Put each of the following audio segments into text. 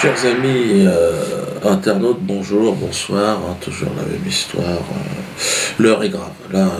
Chers amis internautes, bonjour, bonsoir, toujours la même histoire. L'heure est grave. Là,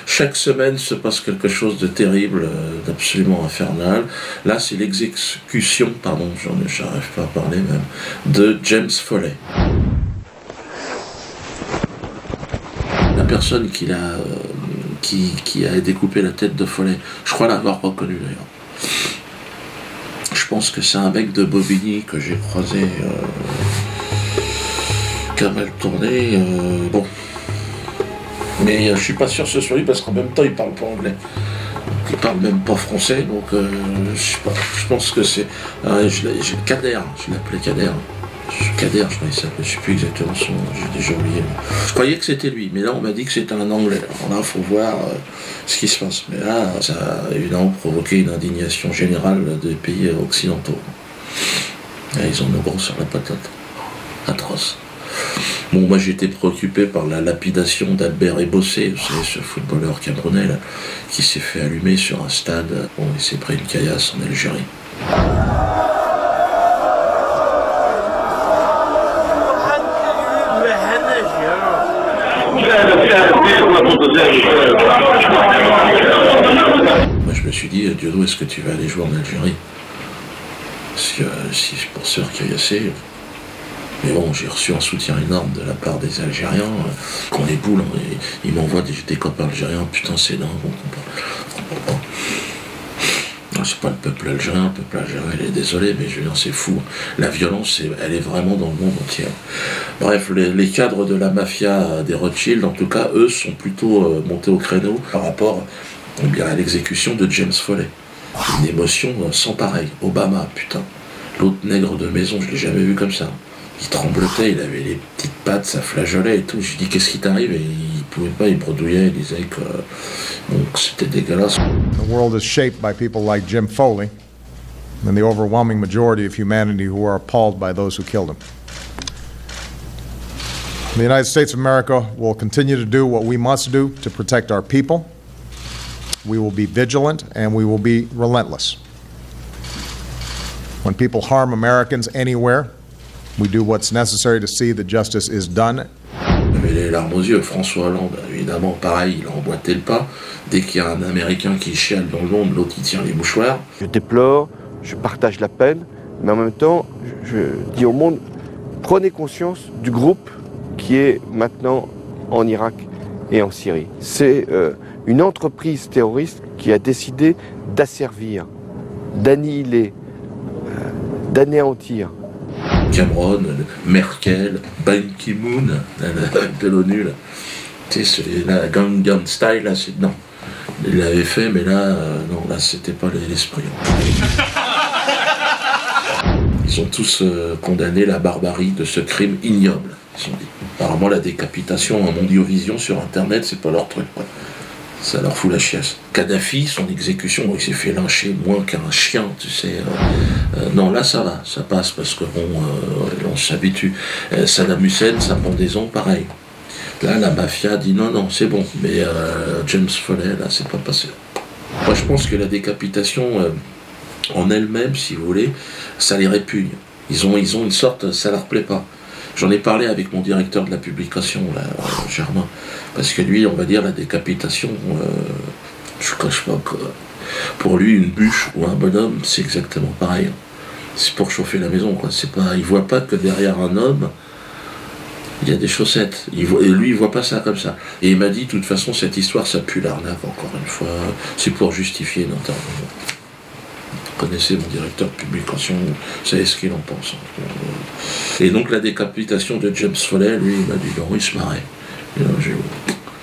chaque semaine se passe quelque chose de terrible, d'absolument infernal. Là, c'est l'exécution, pardon, j'arrive pas à parler même, de James Foley. La personne qui a découpé la tête de Foley, je crois l'avoir reconnu d'ailleurs. Je pense que c'est un mec de Bobigny que j'ai croisé, qui a mal tourné. Bon. Mais je suis pas sûr que ce soit lui parce qu'en même temps il parle pas anglais. Il parle même pas français, donc je sais pas. Je pense que c'est. Kader, je l'appelais Kader. Kader, je crois qu'il s'appelait, je sais plus exactement son nom, j'ai déjà oublié. Je croyais que c'était lui, mais là on m'a dit que c'était un anglais. Alors là, il faut voir ce qui se passe. Mais là, ça a évidemment provoqué une indignation générale des pays occidentaux. Et ils ont le gros sur la patate. Atroce. Bon, moi j'étais préoccupé par la lapidation d'Albert Ebossé, vous savez, ce footballeur camerounais là, qui s'est fait allumer sur un stade. Bon, il s'est pris une caillasse en Algérie. Moi je me suis dit, Diodo, est-ce que tu vas aller jouer en Algérie? Parce que si c'est pour se faire caillasser. Mais bon, j'ai reçu un soutien énorme de la part des Algériens, qu'on les boules, ils m'envoient des copains algériens, putain c'est dingue, on comprend pas. C'est pas le peuple algérien, il est désolé, mais je veux dire, c'est fou. La violence, elle est vraiment dans le monde entier. Bref, les cadres de la mafia des Rothschild, en tout cas, eux, sont plutôt montés au créneau par rapport à l'exécution de James Foley. Une émotion sans pareil. Obama, putain. L'autre nègre de maison, je l'ai jamais vu comme ça. Il tremblotait, il avait les petites pattes, ça flageolait et tout. Je lui dis, qu'est-ce qui t'arrive? Et il pouvait pas, il bredouillait, il disait que donc c'était dégueulasse. The world is shaped by people like Jim Foley and the overwhelming majority of humanity who are appalled by those who killed him. The United States of America will continue to do what we must do to protect our people. We will be vigilant and we will be relentless. When people harm Americans anywhere, we do what's necessary to see that justice is done. Il avait les larmes aux yeux. François Hollande, évidemment, pareil, il a emboîté le pas. Dès qu'il y a un Américain qui chiale dans le monde, l'autre il tient les mouchoirs. Je déplore, je partage la peine, mais en même temps, je dis au monde, prenez conscience du groupe qui est maintenant en Irak et en Syrie. C'est une entreprise terroriste qui a décidé d'asservir, d'annihiler, d'anéantir Cameron, Merkel, Ban Ki-moon, de l'ONU, tu sais, la Gangnam Style, là, non. Il l'avait fait, mais là, non, là, c'était pas l'esprit. Ils ont tous condamné la barbarie de ce crime ignoble, ils ont dit. Apparemment, la décapitation en mondiovision sur Internet, c'est pas leur truc, quoi. Ça leur fout la chiasse. Kadhafi, son exécution, il s'est fait lyncher moins qu'un chien, tu sais. Non, là, ça va, ça passe, parce que bon, on s'habitue. Saddam Hussein, sa pendaison, pareil. Là, la mafia dit non, non, c'est bon. Mais James Foley, là, c'est pas passé. Moi, je pense que la décapitation, en elle-même, si vous voulez, ça les répugne. Ils ont une sorte, ça leur plaît pas. J'en ai parlé avec mon directeur de la publication, là, Germain, parce que lui, on va dire, la décapitation, je ne cache pas que pour lui, une bûche ou un bonhomme, c'est exactement pareil. C'est pour chauffer la maison, quoi. C'est pas, il ne voit pas que derrière un homme, il y a des chaussettes. Et lui, il ne voit pas ça comme ça. Et il m'a dit, de toute façon, cette histoire, ça pue l'arnaque, encore une fois. C'est pour justifier notre arme. Vous connaissez mon directeur de publication, vous savez ce qu'il en pense. Et donc la décapitation de James Foley, lui, il m'a dit non, il se marrait.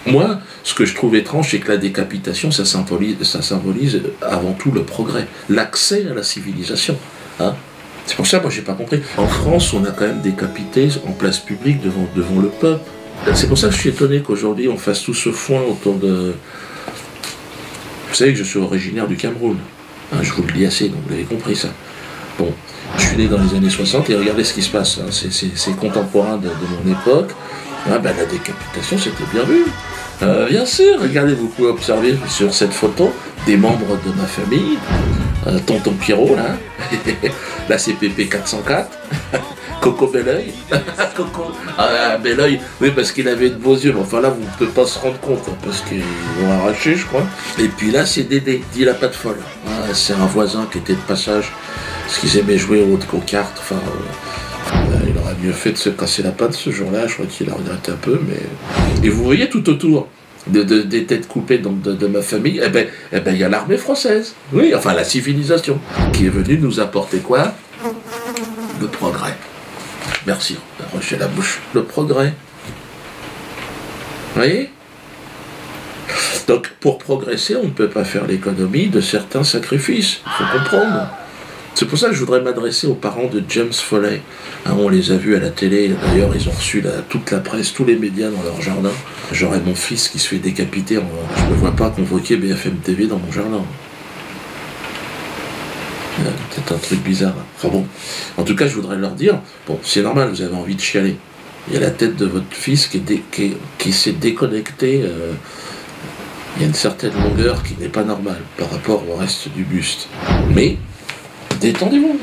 Moi, ce que je trouve étrange, c'est que la décapitation, ça symbolise avant tout le progrès, l'accès à la civilisation. Hein, c'est pour ça, moi, j'ai pas compris. En France, on a quand même décapité en place publique devant le peuple. C'est pour ça que je suis étonné qu'aujourd'hui, on fasse tout ce foin autour de... Vous savez que je suis originaire du Cameroun. Hein, je vous le dis assez, donc vous avez compris ça. Bon, je suis né dans les années 60 et regardez ce qui se passe. Hein. C'est contemporain de mon époque. Ah, ben, la décapitation, c'était bien vu. Bien sûr, regardez, vous pouvez observer sur cette photo des membres de ma famille Tonton Pierrot, là, la CPP 404, Coco Belleuil, Coco, Belleuil, oui, parce qu'il avait de beaux yeux, mais enfin là, vous ne pouvez pas se rendre compte, hein, parce qu'ils l'ont arraché, je crois. Et puis là, c'est Dédé, dit la patte folle. C'est un voisin qui était de passage, parce qu'ils aimaient jouer aux cartes, enfin, il aurait mieux fait de se casser la patte ce jour-là, je crois qu'il a regretté un peu, mais... Et vous voyez tout autour des têtes coupées donc de ma famille, eh ben, il y a l'armée française, oui, enfin la civilisation, qui est venue nous apporter quoi? Le progrès. Merci, on a reché la bouche. Le progrès. Vous voyez? Donc, pour progresser, on ne peut pas faire l'économie de certains sacrifices. Il faut comprendre. C'est pour ça que je voudrais m'adresser aux parents de James Foley. Hein, on les a vus à la télé, d'ailleurs ils ont reçu toute la presse, tous les médias dans leur jardin. J'aurais mon fils qui se fait décapiter, je ne me vois pas convoquer BFM TV dans mon jardin. Peut-être un truc bizarre. Enfin bon, en tout cas je voudrais leur dire, bon c'est normal, vous avez envie de chialer. Il y a la tête de votre fils qui s'est déconnectée, il y a une certaine longueur qui n'est pas normale par rapport au reste du buste. Mais détendez-vous.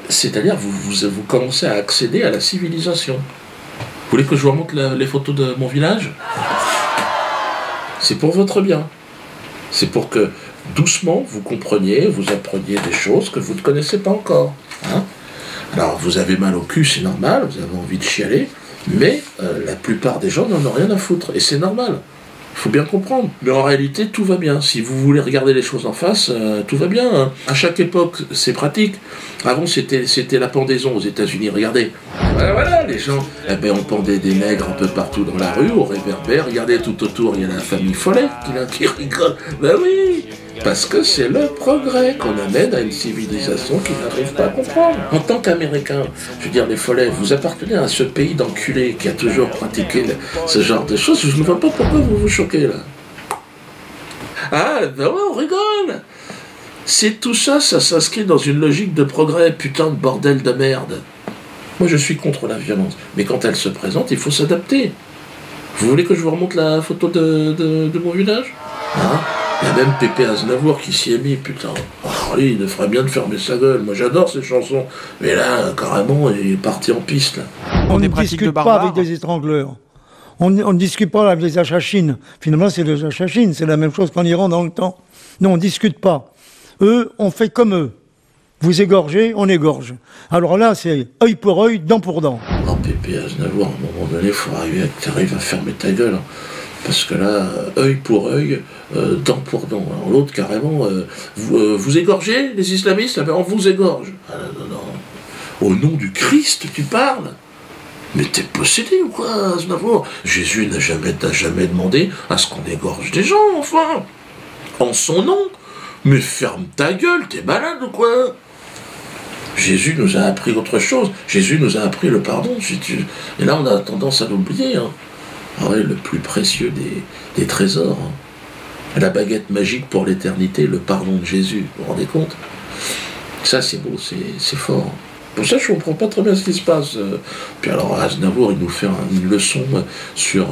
C'est-à-dire, vous commencez à accéder à la civilisation. Vous voulez que je vous remonte les photos de mon village? C'est pour votre bien. C'est pour que, doucement, vous compreniez, vous appreniez des choses que vous ne connaissez pas encore. Hein? Alors, vous avez mal au cul, c'est normal, vous avez envie de chialer, mais la plupart des gens n'en ont rien à foutre, et c'est normal. Il faut bien comprendre. Mais en réalité, tout va bien. Si vous voulez regarder les choses en face, tout va bien. Hein. À chaque époque, c'est pratique. Avant, c'était la pendaison aux États-Unis. Regardez. Voilà, les gens. Eh ben, on pendait des nègres un peu partout dans la rue, au réverbère. Regardez tout autour, il y a la famille Follet qui rigole. Ben oui, parce que c'est le progrès qu'on amène à une civilisation qui n'arrive pas à comprendre. En tant qu'Américain, je veux dire, les Follets, vous appartenez à ce pays d'enculés qui a toujours pratiqué ce genre de choses. Je ne vois pas pourquoi vous vous choquez là. Ah, ben ouais, on rigole. C'est tout ça, ça s'inscrit dans une logique de progrès, putain de bordel de merde. Moi, je suis contre la violence, mais quand elle se présente, il faut s'adapter. Vous voulez que je vous remonte la photo de mon village? Hein? Il y a même Pépé Aznavour qui s'y est mis, putain. Oh, lui, il ferait bien de fermer sa gueule. Moi, j'adore ces chansons. Mais là, carrément, il est parti en piste, là. On ne discute pas avec des étrangleurs. On ne discute pas avec les Achachines. Finalement, c'est les Achachines. C'est la même chose qu'en Iran dans le temps. Non, on ne discute pas. Eux, on fait comme eux. Vous égorgez, on égorge. Alors là, c'est œil pour œil, dent pour dent. Non, Pépé Aznavour, à un moment donné, il faut arriver à que tu arrives à fermer ta gueule. Hein. Parce que là, œil pour œil, dent pour dent. Alors l'autre, carrément, vous égorgez les islamistes? Ah ben, on vous égorge. Ah, non. Au nom du Christ, tu parles? Mais t'es possédé ou quoi, Aznavour? Jésus n'a jamais demandé à ce qu'on égorge des gens, enfin. En son nom. Mais ferme ta gueule, t'es malade ou quoi? Jésus nous a appris autre chose. Jésus nous a appris le pardon. Et là, on a tendance à l'oublier. Hein. Ah ouais, le plus précieux des trésors. Hein. La baguette magique pour l'éternité, le pardon de Jésus. Vous vous rendez compte? Ça, c'est beau, c'est fort. Pour ça, je ne comprends pas très bien ce qui se passe. Puis alors, Aznavour, il nous fait une leçon sur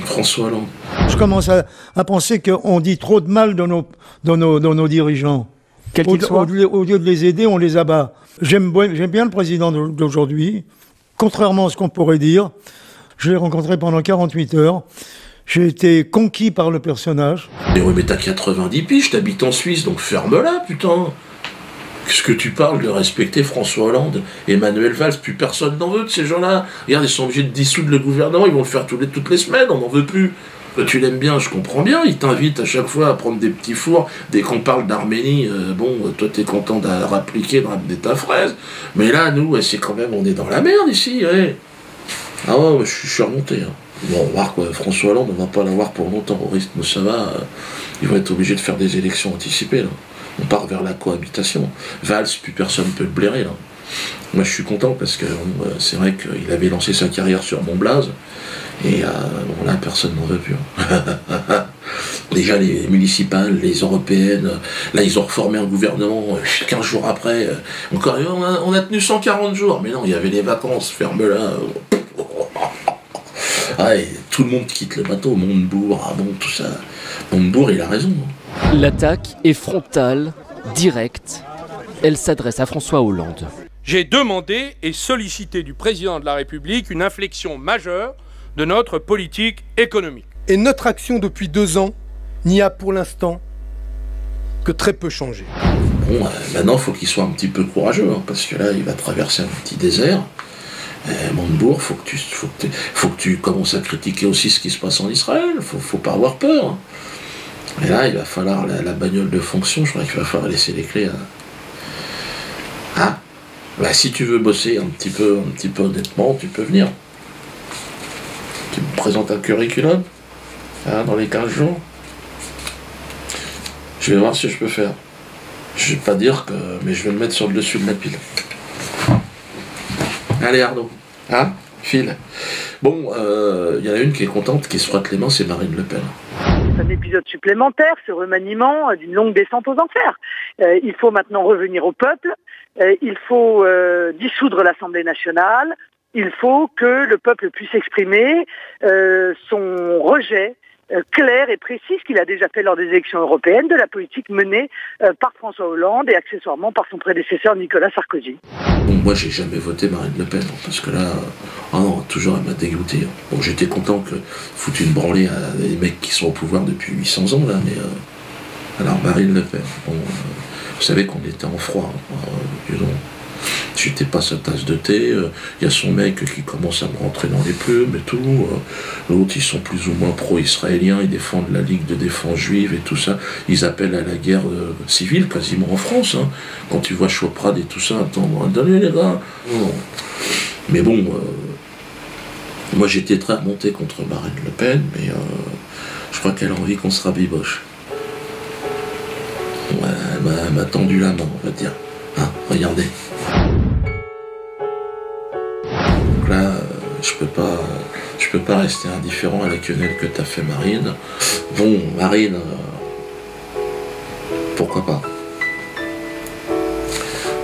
François Hollande. Je commence à penser qu'on dit trop de mal de nos dirigeants. Quel qu'il soit. Au lieu de les aider, on les abat. J'aime bien le président d'aujourd'hui. Contrairement à ce qu'on pourrait dire, je l'ai rencontré pendant 48 heures. J'ai été conquis par le personnage. Mais oui, mais t'as 90 piges, t'habites en Suisse, donc ferme-la, putain. Qu'est-ce que tu parles de respecter François Hollande, Emmanuel Valls? Plus personne n'en veut de ces gens-là. Regarde, ils sont obligés de dissoudre le gouvernement, ils vont le faire toutes les semaines, on n'en veut plus. Tu l'aimes bien, je comprends bien, il t'invite à chaque fois à prendre des petits fours. Dès qu'on parle d'Arménie, toi t'es content de rappliquer, de ramener ta fraise. Mais là, nous, c'est quand même, on est dans la merde ici, ouais. Ah ouais, je suis remonté. Hein. Bon, on va voir quoi, François Hollande, on va pas l'avoir pour longtemps au risque, mais ça va, ils vont être obligés de faire des élections anticipées, là. On part vers la cohabitation. Valls, plus personne ne peut le blairer, là. Moi, je suis content parce que c'est vrai qu'il avait lancé sa carrière sur Montblaze, et bon, là, personne n'en veut plus. Déjà, les municipales, les européennes, là, ils ont reformé un gouvernement 15 jours après. Encore, on a tenu 140 jours, mais non, il y avait les vacances, ferme-la. Ah, et tout le monde quitte le bateau, Montebourg, ah bon, tout ça. Montebourg, il a raison. Hein. L'attaque est frontale directe, elle s'adresse à François Hollande. J'ai demandé et sollicité du président de la République une inflexion majeure de notre politique économique. Et notre action depuis 2 ans n'y a pour l'instant que très peu changé. Bon, maintenant, il faut qu'il soit un petit peu courageux, hein, parce que là, il va traverser un petit désert. Montebourg, faut que tu commences à critiquer aussi ce qui se passe en Israël. Faut pas avoir peur. Hein. Et là, il va falloir la bagnole de fonction. Je crois qu'il va falloir laisser les clés. Ah, bah, si tu veux bosser un petit peu honnêtement, tu peux venir. Tu me présentes un curriculum dans les 15 jours. Je vais voir ce que je peux faire. Je vais pas dire que, mais je vais le mettre sur le dessus de la pile. Allez Arnaud, hein, file. Bon, y en a une qui est contente, qui se frotte les mains, c'est Marine Le Pen. C'est un épisode supplémentaire, ce remaniement d'une longue descente aux enfers. Il faut maintenant revenir au peuple, il faut dissoudre l'Assemblée nationale, il faut que le peuple puisse exprimer son rejet clair et précis, ce qu'il a déjà fait lors des élections européennes, de la politique menée par François Hollande et accessoirement par son prédécesseur Nicolas Sarkozy. Bon, moi j'ai jamais voté Marine Le Pen, parce que là, non, toujours elle m'a dégoûté. Bon, j'étais content que foutu une branlée à des mecs qui sont au pouvoir depuis 800 ans, là, mais alors Marine Le Pen, bon, vous savez qu'on était en froid, j'étais pas sa tasse de thé, y a son mec qui commence à me rentrer dans les plumes et tout, l'autre ils sont plus ou moins pro-israéliens, ils défendent la Ligue de défense juive et tout ça, ils appellent à la guerre civile quasiment en France, hein. Quand tu vois Choprad et tout ça, attends, donnez les gars, non. Mais bon, moi j'étais très remonté contre Marine Le Pen, mais je crois qu'elle a envie qu'on se rabiboche. Ouais, elle m'a tendu la main, on va dire, hein, regardez. Donc là, je peux pas rester indifférent à la quenelle que t'as fait Marine. Bon, Marine, pourquoi pas?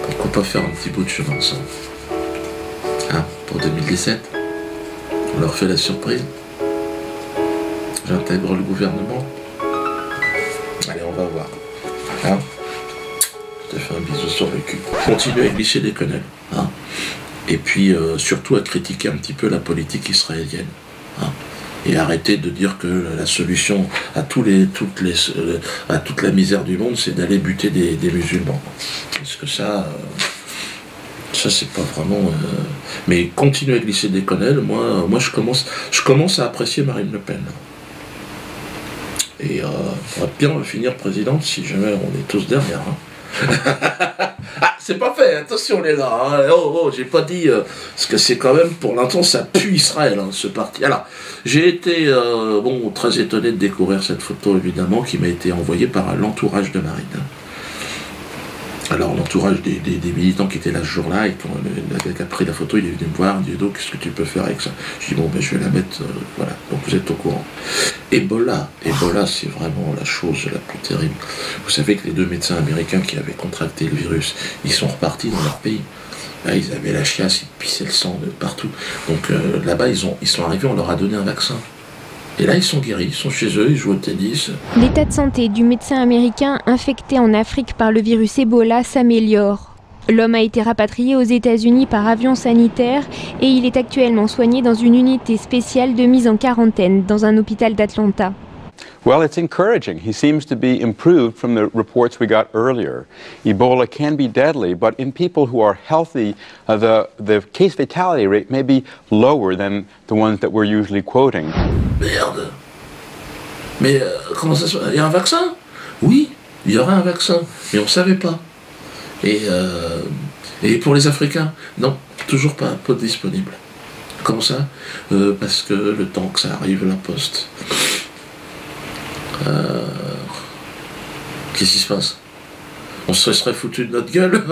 Pourquoi pas faire un petit bout de chemin ensemble? Hein, pour 2017? On leur fait la surprise. J'intègre le gouvernement. Allez, on va voir. Hein? Je te fais un bisou sur le cul. Continue à glisser des quenelles. Hein? Et puis surtout à critiquer un petit peu la politique israélienne. Hein? Et arrêter de dire que la solution à toute la misère du monde, c'est d'aller buter des musulmans. Parce que ça c'est pas vraiment... Mais continuer à glisser des quenelles, moi je commence à apprécier Marine Le Pen. Et on va bien finir présidente si jamais on est tous derrière. Hein. Ah, c'est pas fait, attention les gars, hein. J'ai pas dit, parce que c'est quand même, pour l'instant, ça pue Israël, hein, ce parti. Alors, j'ai été, très étonné de découvrir cette photo, évidemment, qui m'a été envoyée par l'entourage de Marine. Alors, l'entourage des militants qui étaient là ce jour-là, et quand le mec a pris la photo, il est venu me voir, il dit, qu'est-ce que tu peux faire avec ça? Je dis, bon, ben, je vais la mettre, voilà, donc vous êtes au courant. Ebola, c'est vraiment la chose la plus terrible. Vous savez que les 2 médecins américains qui avaient contracté le virus, ils sont repartis dans leur pays. Là, ils avaient la chiasse, ils pissaient le sang de partout. Donc là-bas, ils sont arrivés, on leur a donné un vaccin. Et là, ils sont guéris, ils sont chez eux, ils jouent au tennis. L'état de santé du médecin américain infecté en Afrique par le virus Ebola s'améliore. L'homme a été rapatrié aux États-Unis par avion sanitaire et il est actuellement soigné dans une unité spéciale de mise en quarantaine dans un hôpital d'Atlanta. Well, it's encouraging. He seems to be improved from the reports we got earlier. Ebola can be deadly, but in people who are healthy, the case fatality rate may be lower than the ones that we're usually quoting. Merde! Mais comment ça se passe? Il y a un vaccin? Oui, il y aura un vaccin, mais on ne savait pas. Et pour les Africains? Non, toujours pas disponible. Comment ça? Parce que le temps que ça arrive, la poste. Qu'est-ce qui se passe? On se serait foutu de notre gueule?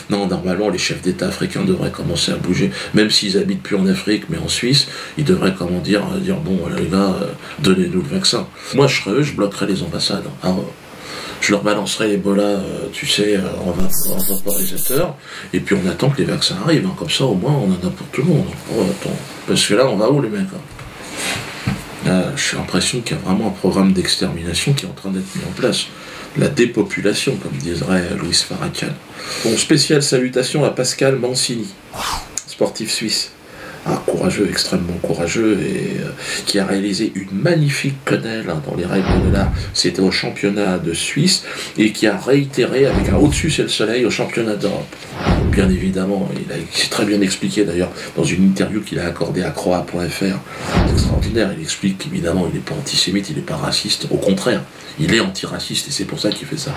Non, normalement, les chefs d'État africains devraient commencer à bouger, même s'ils habitent plus en Afrique, mais en Suisse, ils devraient dire bon, les gars, donnez-nous le vaccin. Moi, je serais eux, je bloquerais les ambassades. Je leur balancerais Ebola, en vaporisateur, et puis on attend que les vaccins arrivent. Comme ça, au moins, on en a pour tout le monde. Parce que là, on va où, les mecs? J'ai l'impression qu'il y a vraiment un programme d'extermination qui est en train d'être mis en place. La dépopulation, comme dirait Louis Farrakhan. Bon, spéciale salutation à Pascal Mancini, sportif suisse. Courageux, extrêmement courageux, et qui a réalisé une magnifique quenelle dans les règles de l'art. C'était au championnat de Suisse, et qui a réitéré avec un au-dessus c'est le soleil au championnat d'Europe. Bien évidemment, c'est très bien expliqué d'ailleurs dans une interview qu'il a accordée à Croix.fr. C'est extraordinaire, il explique qu'évidemment il n'est pas antisémite, il n'est pas raciste, au contraire, il est antiraciste et c'est pour ça qu'il fait ça.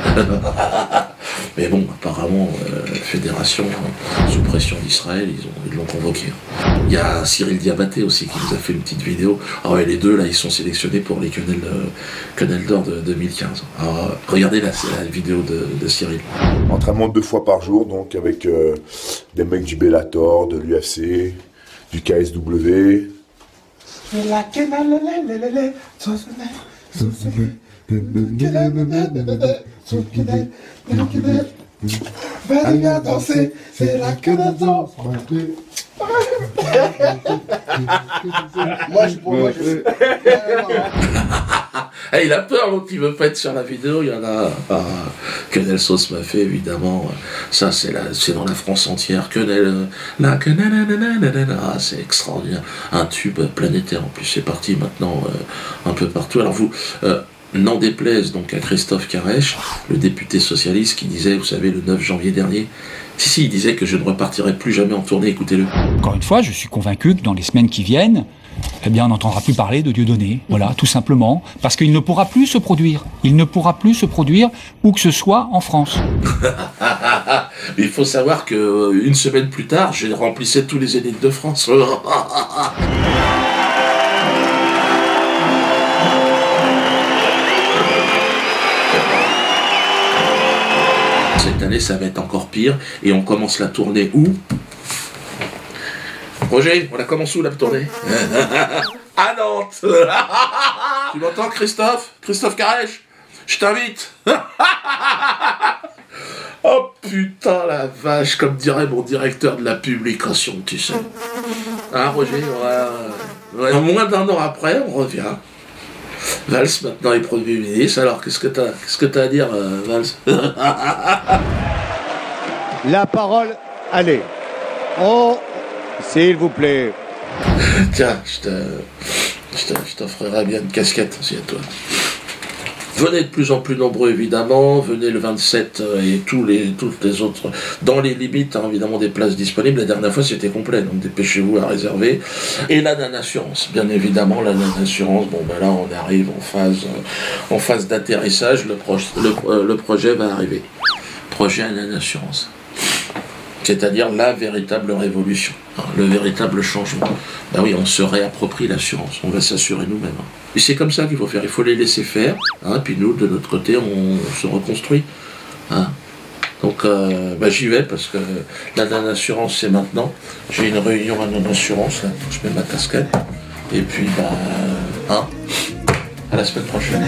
Mais bon, apparemment, la fédération, sous pression d'Israël, ils l'ont convoqué. Il y a Cyril Diabaté aussi qui nous a fait une petite vidéo. Alors les deux là, ils sont sélectionnés pour les quenelles d'or de 2015. Alors regardez la vidéo de Cyril. Entraînement 2 fois par jour, donc avec des mecs du Bellator, de l'UFC, du KSW. Allez viens danser, c'est la quenelle d'or. Moi, je pour moi, il a peur, donc il veut pas être sur la vidéo. Il y en a. Quenelle Sauce m'a fait, évidemment. Ça, c'est dans la France entière. Quenelle. La quenelle. C'est extraordinaire. Un tube planétaire, en plus. C'est parti maintenant un peu partout. Alors, vous. N'en déplaise donc à Christophe Carèche, le député socialiste qui disait, vous savez, le 9 janvier dernier, il disait que je ne repartirai plus jamais en tournée, écoutez-le. Encore une fois, je suis convaincu que dans les semaines qui viennent, eh bien, on n'entendra plus parler de Dieudonné, voilà, tout simplement, parce qu'il ne pourra plus se produire. Il ne pourra plus se produire où que ce soit en France. Mais il faut savoir que une semaine plus tard, je remplissais tous les Zéniths de France. Cette année, ça va être encore pire, et on commence la tournée où? Roger, on la commence où la tournée? À Nantes. Tu m'entends, Christophe? Christophe Carèche? Je t'invite. Oh putain la vache, comme dirait mon directeur de la publication, tu sais. Hein, Roger? Ouais. Moins d'un an après, on revient. Valls maintenant est Premier ministre, alors qu'est-ce que t'as à dire, Valls? La parole, allez. Oh, s'il vous plaît. Tiens, je t'offrirai bien une casquette aussi à toi. Venez de plus en plus nombreux, évidemment. Venez le 27 et toutes les autres, dans les limites, hein, évidemment, des places disponibles. La dernière fois, c'était complet, donc dépêchez-vous à réserver. Et la non-assurance, bien évidemment, la non-assurance. Bon, ben là, on arrive en phase d'atterrissage. Le projet va arriver. Projet non-assurance. C'est-à-dire la véritable révolution, hein, le véritable changement. Ben oui, on se réapproprie l'assurance, on va s'assurer nous-mêmes. Hein. Et c'est comme ça qu'il faut faire, il faut les laisser faire, hein, puis nous, de notre côté, on se reconstruit. Hein. Donc j'y vais, parce que la non-assurance, c'est maintenant. J'ai une réunion à non-assurance, là, je mets ma casquette, et puis, à la semaine prochaine.